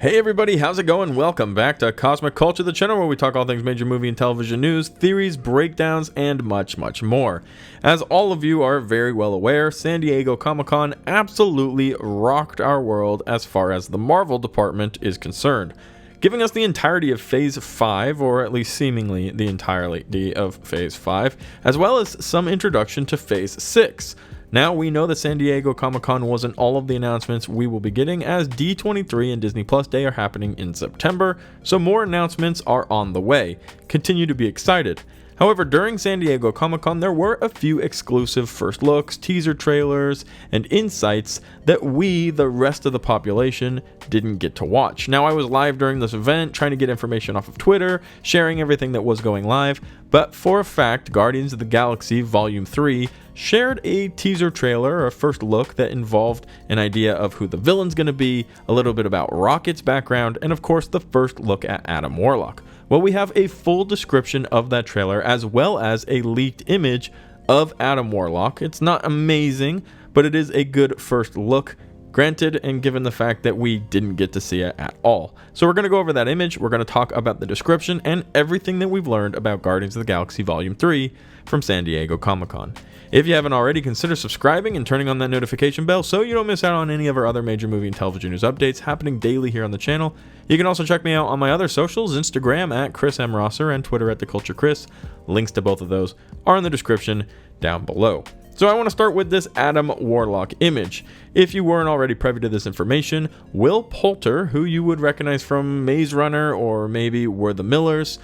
Hey everybody, how's it going? Welcome back to Cosmic Culture, the channel where we talk all things major movie and television news, theories, breakdowns, and much, much more. As all of you are very well aware, San Diego Comic-Con absolutely rocked our world as far as the Marvel department is concerned, giving us the entirety of Phase 5, or at least seemingly the entirety of Phase 5, as well as some introduction to Phase 6. Now, we know that San Diego Comic-Con wasn't all of the announcements we will be getting, as D23 and Disney Plus Day are happening in September, so more announcements are on the way. Continue to be excited. However, during San Diego Comic-Con, there were a few exclusive first looks, teaser trailers, and insights that we, the rest of the population, didn't get to watch. Now, I was live during this event, trying to get information off of Twitter, sharing everything that was going live, but for a fact, Guardians of the Galaxy Volume 3 shared a teaser trailer, or a first look, that involved an idea of who the villain's going to be, a little bit about Rocket's background, and of course, the first look at Adam Warlock. Well, we have a full description of that trailer as well as a leaked image of Adam Warlock. It's not amazing, but it is a good first look, granted, and given the fact that we didn't get to see it at all. So we're going to go over that image, we're going to talk about the description, and everything that we've learned about Guardians of the Galaxy Volume 3 from San Diego Comic-Con. If you haven't already, consider subscribing and turning on that notification bell so you don't miss out on any of our other major movie and television news updates happening daily here on the channel. You can also check me out on my other socials, Instagram at Chris M. Rosser and Twitter at TheCultureChris. Links to both of those are in the description down below. So I want to start with this Adam Warlock image. If you weren't already privy to this information, Will Poulter, who you would recognize from Maze Runner or maybe We're the Millers,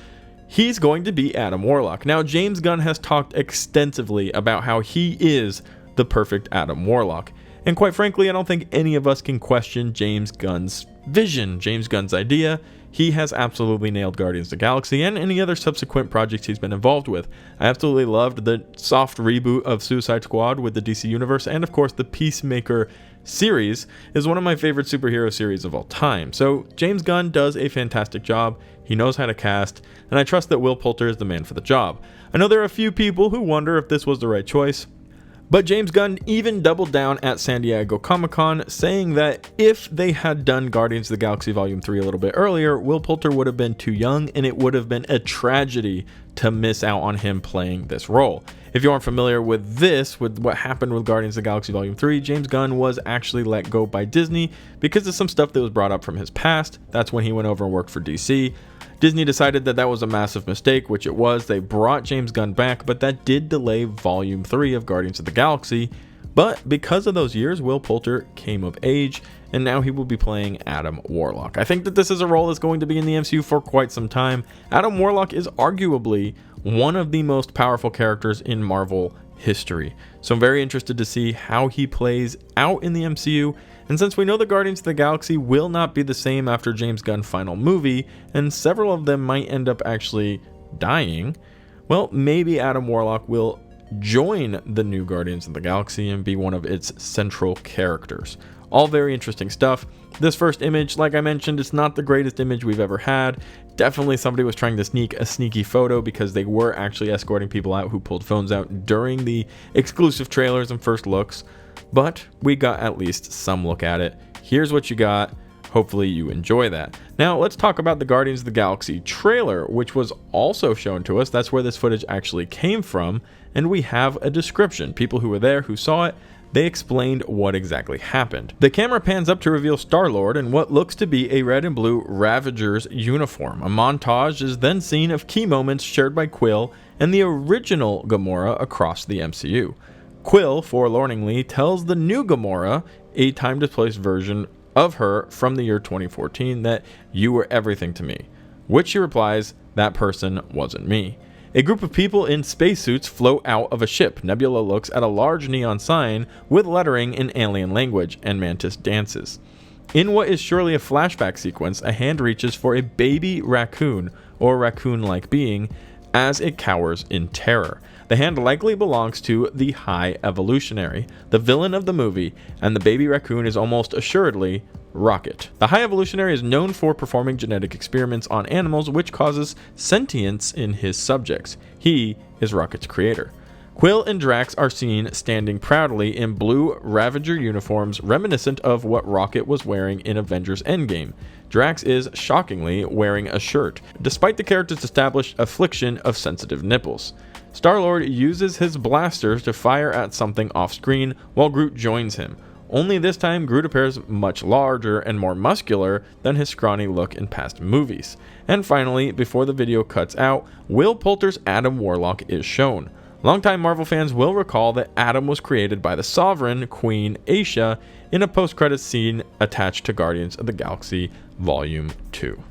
he's going to be Adam Warlock. Now, James Gunn has talked extensively about how he is the perfect Adam Warlock. And quite frankly, I don't think any of us can question James Gunn's vision, James Gunn's idea. He has absolutely nailed Guardians of the Galaxy and any other subsequent projects he's been involved with. I absolutely loved the soft reboot of Suicide Squad with the DC Universe, and of course the Peacemaker series is one of my favorite superhero series of all time. So James Gunn does a fantastic job. He knows how to cast, and I trust that Will Poulter is the man for the job. I know there are a few people who wonder if this was the right choice, but James Gunn even doubled down at San Diego Comic-Con, saying that if they had done Guardians of the Galaxy Volume 3 a little bit earlier, Will Poulter would have been too young, and it would have been a tragedy to miss out on him playing this role. If you aren't familiar with this, with what happened with Guardians of the Galaxy Volume 3, James Gunn was actually let go by Disney because of some stuff that was brought up from his past. That's when he went over and worked for DC. Disney decided that that was a massive mistake, which it was. They brought James Gunn back, but that did delay Volume 3 of Guardians of the Galaxy. But because of those years, Will Poulter came of age, and now he will be playing Adam Warlock. I think that this is a role that's going to be in the MCU for quite some time. Adam Warlock is arguably one of the most powerful characters in Marvel history. So I'm very interested to see how he plays out in the MCU. And since we know the Guardians of the Galaxy will not be the same after James Gunn's final movie, and several of them might end up actually dying, well, maybe Adam Warlock will join the new Guardians of the Galaxy and be one of its central characters. All very interesting stuff. This first image, like I mentioned, it's not the greatest image we've ever had. Definitely somebody was trying to sneak a sneaky photo because they were actually escorting people out who pulled phones out during the exclusive trailers and first looks. But we got at least some look at it. Here's what you got. Hopefully you enjoy that. Now let's talk about the Guardians of the Galaxy trailer, which was also shown to us. That's where this footage actually came from. And we have a description. People who were there, who saw it, they explained what exactly happened. The camera pans up to reveal Star-Lord in what looks to be a red and blue Ravager's uniform. A montage is then seen of key moments shared by Quill and the original Gamora across the MCU. Quill, forlorningly, tells the new Gamora, a time-displaced version of her from the year 2014, that you were everything to me, which she replies, that person wasn't me. A group of people in spacesuits float out of a ship. Nebula looks at a large neon sign with lettering in alien language, and Mantis dances. In what is surely a flashback sequence, a hand reaches for a baby raccoon, or raccoon-like being, as it cowers in terror. The hand likely belongs to the High Evolutionary, the villain of the movie, and the baby raccoon is almost assuredly Rocket. The High Evolutionary is known for performing genetic experiments on animals which causes sentience in his subjects. He is Rocket's creator. Quill and Drax are seen standing proudly in blue Ravager uniforms reminiscent of what Rocket was wearing in Avengers Endgame. Drax is, shockingly, wearing a shirt, despite the character's established affliction of sensitive nipples. Star-Lord uses his blasters to fire at something off-screen while Groot joins him. Only this time, Groot appears much larger and more muscular than his scrawny look in past movies. And finally, before the video cuts out, Will Poulter's Adam Warlock is shown. Longtime Marvel fans will recall that Adam was created by the Sovereign Queen Aisha in a post-credits scene attached to Guardians of the Galaxy Volume 2.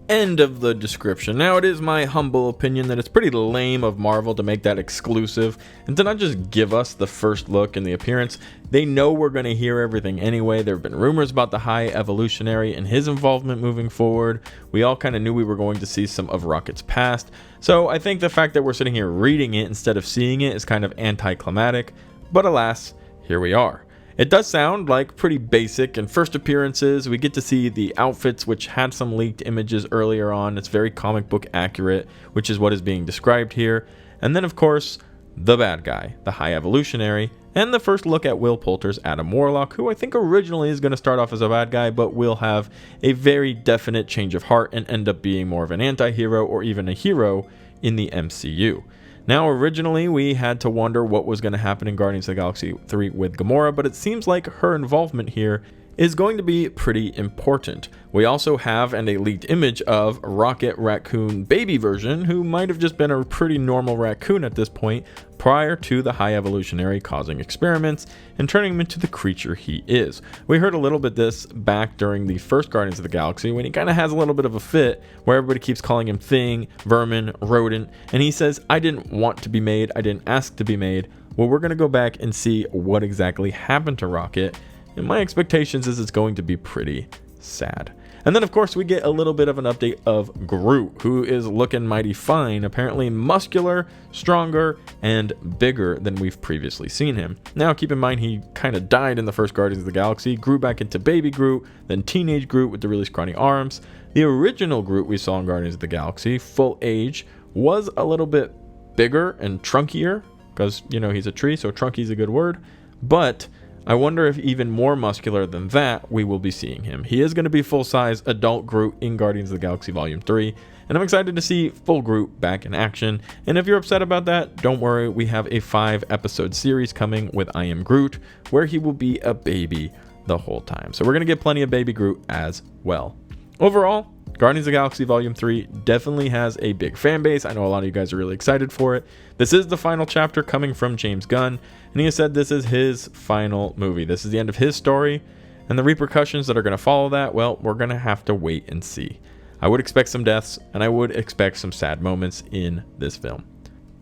End of the description. Now, it is my humble opinion that it's pretty lame of Marvel to make that exclusive and to not just give us the first look and the appearance. They know we're going to hear everything anyway. There have been rumors about the High Evolutionary and his involvement moving forward. We all kind of knew we were going to see some of Rocket's past. So I think the fact that we're sitting here reading it instead of seeing it is kind of anticlimactic. But alas, here we are. It does sound like pretty basic. In first appearances, we get to see the outfits, which had some leaked images earlier on. It's very comic book accurate, which is what is being described here. And then, of course, the bad guy, the High Evolutionary, and the first look at Will Poulter's Adam Warlock, who I think originally is going to start off as a bad guy, but will have a very definite change of heart and end up being more of an anti-hero or even a hero in the MCU. Now, originally, we had to wonder what was going to happen in Guardians of the Galaxy 3 with Gamora, but it seems like her involvement here is going to be pretty important. We also have a leaked image of Rocket Raccoon baby version, who might have just been a pretty normal raccoon at this point, prior to the High Evolutionary causing experiments and turning him into the creature he is. We heard a little bit this back during the first Guardians of the Galaxy, when he kind of has a little bit of a fit, where everybody keeps calling him thing, vermin, rodent, and he says, I didn't want to be made, I didn't ask to be made. Well, we're going to go back and see what exactly happened to Rocket, and my expectations is it's going to be pretty sad. And then, of course, we get a little bit of an update of Groot, who is looking mighty fine, apparently muscular, stronger, and bigger than we've previously seen him. Now, keep in mind, he kind of died in the first Guardians of the Galaxy, grew back into baby Groot, then teenage Groot with the really scrawny arms. The original Groot we saw in Guardians of the Galaxy, full age, was a little bit bigger and trunkier, because, you know, he's a tree, so trunky is a good word, but I wonder if even more muscular than that we will be seeing him. He is going to be full-size adult Groot in Guardians of the Galaxy Volume 3, and I'm excited to see full Groot back in action. And if you're upset about that, don't worry, we have a 5-episode series coming with I Am Groot, where he will be a baby the whole time. So we're going to get plenty of baby Groot as well. Overall, Guardians of the Galaxy Volume 3 definitely has a big fan base. I know a lot of you guys are really excited for it. This is the final chapter coming from James Gunn, and he has said this is his final movie. This is the end of his story, and the repercussions that are going to follow that, well, we're going to have to wait and see. I would expect some deaths, and I would expect some sad moments in this film.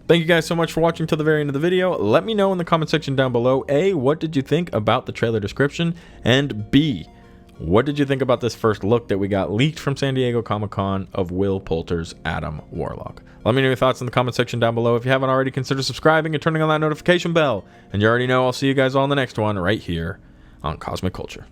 Thank you guys so much for watching till the very end of the video. Let me know in the comment section down below, A, what did you think about the trailer description, and B, what did you think about this first look that we got leaked from San Diego Comic-Con of Will Poulter's Adam Warlock? Let me know your thoughts in the comment section down below. If you haven't already, consider subscribing and turning on that notification bell. And you already know I'll see you guys all in the next one right here on Cosmic Culture.